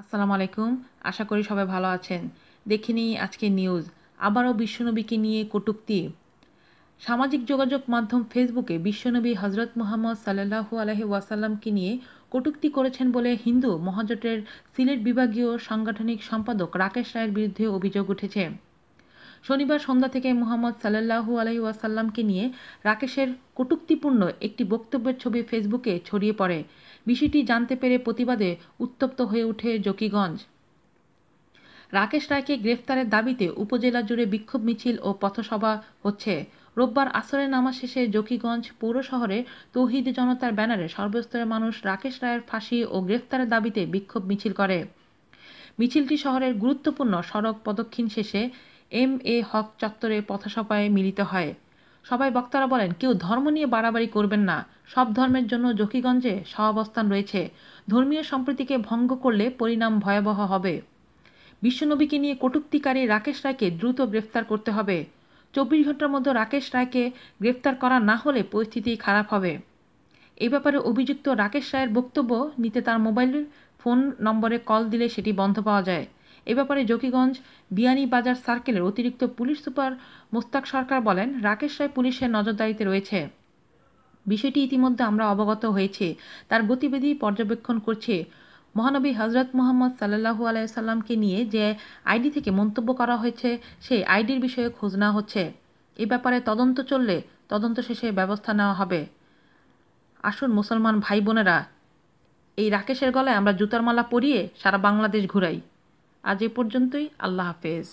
আসসালামু আলাইকুম। আশা করি সবাই ভালো আছেন। দেখে নিই আজকের নিউজ। আবারও বিশ্বনবীকে নিয়ে কটূক্তি। সামাজিক যোগাযোগ মাধ্যম ফেসবুকে বিশ্বনবী হজরত মুহাম্মদ সাল্লাল্লাহু আলাইহি ওয়াসাল্লামকে নিয়ে কটূক্তি করেছেন বলে হিন্দু মহাজোটের সিলেট বিভাগীয় সাংগঠনিক সম্পাদক রাকেশ রায়ের বিরুদ্ধে অভিযোগ উঠেছে। শনিবার সন্ধ্যা থেকে মুহাম্মদ সাল্লাল্লাহু আলাইহি ওয়াসাল্লামকে নিয়ে রাকেশের কটূক্তিপূর্ণ একটি বক্তব্যের ছবি ফেসবুকে ছড়িয়ে পড়ে। বিষয়টি জানতে পেরে প্রতিবাদে উত্তপ্ত হয়ে ওঠে জকিগঞ্জ। রাকেশ রায়কে গ্রেফতারের দাবিতে উপজেলা জুড়ে বিক্ষোভ মিছিল ও পথসভা হচ্ছে। রোববার আসরের নামাজ শেষে জকিগঞ্জ পৌর শহরে তৌহিদ জনতার ব্যানারে সর্বস্তরের মানুষ রাকেশ রায়ের ফাঁসি ও গ্রেফতারের দাবিতে বিক্ষোভ মিছিল করে। মিছিলটি শহরের গুরুত্বপূর্ণ সড়ক প্রদক্ষিণ শেষে এম.এ. হক চত্বরে পথসভায় মিলিত হয়। সবাই বক্তারা বলেন, কেউ ধর্ম নিয়ে বাড়াবাড়ি করবেন না। সব ধর্মের জন্য জকিগঞ্জে সহাবস্থান রয়েছে। ধর্মীয় সম্প্রীতিকে ভঙ্গ করলে পরিণাম ভয়াবহ হবে। বিশ্বনবীকে নিয়ে কটূক্তিকারী রাকেশ রায়কে দ্রুত গ্রেফতার করতে হবে। 24 ঘন্টার মধ্যে রাকেশ রায়কে গ্রেফতার করা না হলে পরিস্থিতি খারাপ হবে। এ ব্যাপারে অভিযুক্ত রাকেশ রায়ের বক্তব্য নিতে তার মোবাইল ফোন নম্বরে কল দিলে সেটি বন্ধ পাওয়া যায়। এ ব্যাপারে জকিগঞ্জ বিয়ানীবাজার সার্কেলের অতিরিক্ত পুলিশ সুপার মোস্তাক সরকার বলেন, রাকেশ রায় পুলিশের নজরদারিতে রয়েছে। বিষয়টি ইতিমধ্যে আমরা অবগত হয়েছি। তার গতিবিধি পর্যবেক্ষণ করছি। মহানবী হজরত মুহাম্মদ সাল্লাল্লাহু আলাইহি সাল্লামকে নিয়ে যে আইডি থেকে মন্তব্য করা হয়েছে সেই আইডির বিষয়ে খোঁজ নেওয়া হচ্ছে। এ ব্যাপারে তদন্ত চললে তদন্ত শেষে ব্যবস্থা নেওয়া হবে। আসুন মুসলমান ভাই বোনেরা, এই রাকেশের গলায় আমরা জুতার মালা পরিয়ে সারা বাংলাদেশ ঘুরাই। আজ এ পর্যন্তই। আল্লাহ হাফেজ।